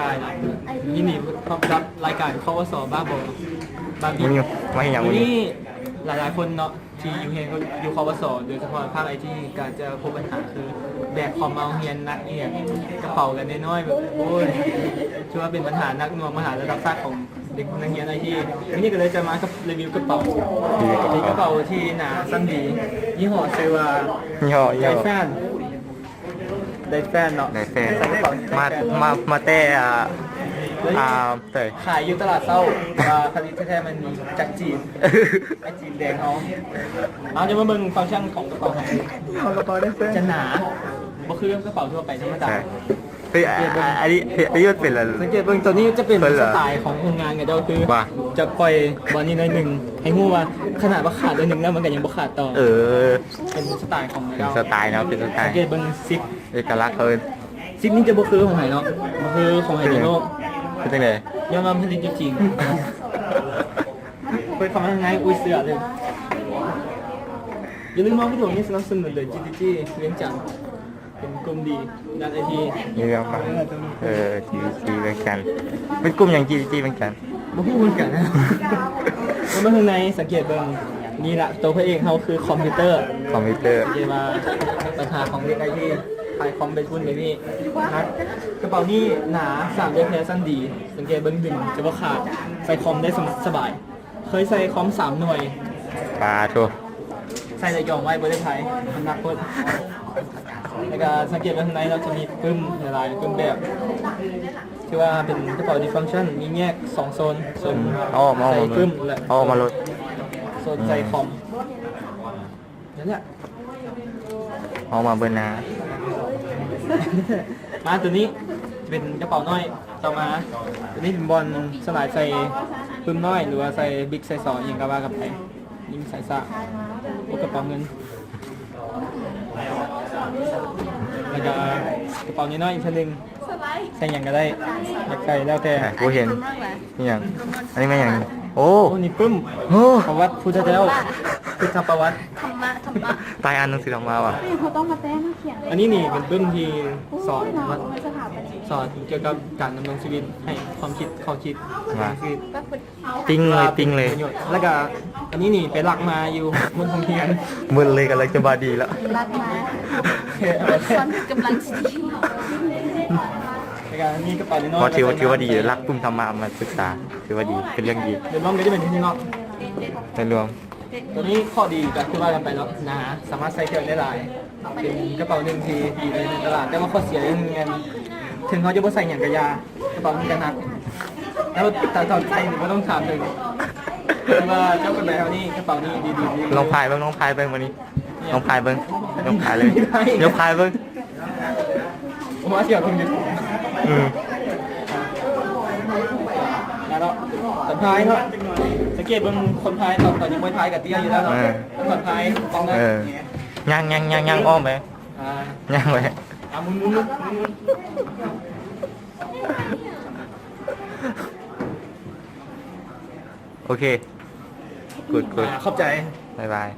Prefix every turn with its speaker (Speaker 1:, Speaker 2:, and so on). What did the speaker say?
Speaker 1: ตายยินดีพบกับรายการข้อวสบ้าบอบ้าบี
Speaker 2: มาเห็นอย่างวัน
Speaker 1: นี้
Speaker 2: นี้
Speaker 1: หลายๆคนเนาะที่อยู่เฮียนก็อยู่ข้อวสโดยเฉพาะภาคไอทีการจะพบปัญหาคือแบกคอมมาเฮียนนักเรียนกระเป๋ากันน้อยๆแบบโอ้ยชื่อว่าเป็นปัญหานักหน่วงมหาระดับชาติของเด็กนักเรียนไอทีวันนี้ก็เลยจะมากับรีวิวกระเป๋ามีกระเป๋าที่หนาสั้นดียี่ห้อเซวา
Speaker 2: ย่อ
Speaker 1: ไดแฟนเนาะ
Speaker 2: ในแฟน
Speaker 1: ใส่กระเป๋า
Speaker 2: มาแต่เตย
Speaker 1: ขายอยู่ตลาดเศร้าผลิตแท้ๆมันจากจีนไอจีนแดงเอาจะมาเบิ่งฟังก์ชันของกระเป๋าไหน
Speaker 2: เอากระเป๋าได้แฟน
Speaker 1: จะหนาบ่คือกระเป๋าทั่วไปธรรมดา
Speaker 2: เฮ้ยอันนี้ประโยชน์เป็นอะไร
Speaker 1: สังเกตเบิ่งตัวนี้จะเป็น
Speaker 2: เป็นเหร
Speaker 1: ส
Speaker 2: อ
Speaker 1: ไตล์ของโรงงานกับเจ้าคือ
Speaker 2: ว่า
Speaker 1: จะปล่อยบอลนี้หน่อยหนึ่งให้งูว่าขนาดว่าขาดหน่อยหนึ่งแล้วมันก็ยังบ่ขาดต่อ เป็นสไตล์ของ
Speaker 2: เป็น
Speaker 1: เรา
Speaker 2: สไตล์เนาะเป็นสไต
Speaker 1: สั
Speaker 2: ล์
Speaker 1: งเกตเบิ่งซิป
Speaker 2: เอกลักษณ์เขา
Speaker 1: ซิปนี้จะบ่คือของไหนเนาะบ่คือของไฮโดโน
Speaker 2: เป็นยังไง
Speaker 1: ยอมรับผลิตจริงเปิดคำว่าไงอุ้ยเสือเลยอย่าลืมมองวิดีโอนี้สนับสนุนเลย GTG เลี้ยงจังเป็นกลุ่มดีด้านไอที
Speaker 2: มีเรื่องปะจีเหมือนกันเป็นกลุ่มอย่างจีเหมือนกัน
Speaker 1: มาพูดคุยกันนะแล้วมาข้างในสังเกตเบิ่งนี่ละตัวพระเอกเขาคือคอมพิวเตอร์
Speaker 2: คอมพิวเตอร์
Speaker 1: เรียกว่าปัญหาของเด็กไอทีขายคอมเป็นทุนเลยพี่ครับกระเป๋านี่หนา3เดือนแท้สั้นดี สังเกตเบิ่งดึงจะว่าขาดใส่คอมได้สบาย เคยใส่คอม3หน่วย
Speaker 2: ปลาทัว
Speaker 1: ใส่ในกล่องไว้บริไทยมันหนักพดแล้วก็สังเกตว่าข้างในเราจะมีปึ้มหลายๆปึ้มแบบที่ว่าเป็นกระเป๋าดีฟังก์ชันมีแยก2โซนโซน
Speaker 2: เอาออกมา
Speaker 1: ใส่ปึ้มและ
Speaker 2: เอาออกมาลด
Speaker 1: โซนใส่คอมนั่นแหละ
Speaker 2: เอามาเบอร์นา
Speaker 1: มาตัวนี้เป็นกระเป๋าน้อยต่อมาตัวนี้เป็นบอลสลายใส่ปึ้มน้อยหรือว่าใส่บิ๊กใส่ซออย่างก็ว่ากับไปนี่มีสายซ่าโอ้กระเป๋าเงินแล้วก็กระเป๋าน้อยๆอีกชั้นหนึ่งใส่อย่างก็ได้อยากใส่แล้วแต่
Speaker 2: กูเห็นนี่อย่างอันนี้ไม่อย่างโอ้
Speaker 1: โอ้นี่ปึ้ม
Speaker 2: โอ้
Speaker 1: ประวัติพุทธเจ้าพุทธประวัติ
Speaker 3: ธรรมะ
Speaker 2: ตายอ่านหนังสือออกมาว่ะ
Speaker 3: นี่เขาต้องมาแต้มมาเขียน
Speaker 1: อันนี้นี่เป็นปึ้มที่สอนว่า
Speaker 3: สถาปนิก
Speaker 1: สอนเกี่ยวกับการดำรงชีวิตให้ความคิดข้อคิดชีวิต
Speaker 3: ก็คุณ
Speaker 2: ติ้งเลยติ้งเลย
Speaker 1: ประโชน์แล้วก็อันนี้นี่ไปหลักมาอยู่บนโรงเรียน
Speaker 2: มึนเลยกันเลยจะบาดีแล้ว
Speaker 3: รักมา
Speaker 1: เอาไว้แท
Speaker 3: คน นกำลังดี
Speaker 1: แล้วก็นี่กระเป๋าน้อย
Speaker 2: เพราะถือว่าดีรักปุ่มธรรมะมาศึกษาถือว่าดีเป็นเรื่องดี
Speaker 1: เดี๋ยวน้องก็จะเป็นที่นอก
Speaker 2: ในรวม
Speaker 1: ตัวนี้ข้อดีก็คือว่ากันไปแล้วหนาสามารถใส่เที่ยวได้หลายเป็นกระเป๋าหนึ่งที่ดีเลยในตลาดแต่ว่าข้อเสียเรื่องเงินถึงเขาจะบ่ใส่อย่างกระยากระเป๋ามันจะหนักแล้วแต่ตอนใส่หนูก็ต้องถามถึงว่าเจ้าเป็นแบบนี้กระเป๋านี้ดี
Speaker 2: ลองพายเบิ้งลองพายเบิ้งวันนี้ลองพายเบิ้งลองพายเลยลองพายเบิ้ง
Speaker 1: ผมว่าเสี่ยวคุณอยู่ แล้วคนพายเนาะสังเกตเบิ่งคนพายตอนยังไม่พายกับเตี้ยอยู่แล้วเนาะคนพายตองนั้น
Speaker 2: ย่างอ้อมไป
Speaker 1: อ่า
Speaker 2: ย่างไป
Speaker 1: มุน
Speaker 2: โอเคกูด
Speaker 1: เข้าใจ
Speaker 2: บายบาย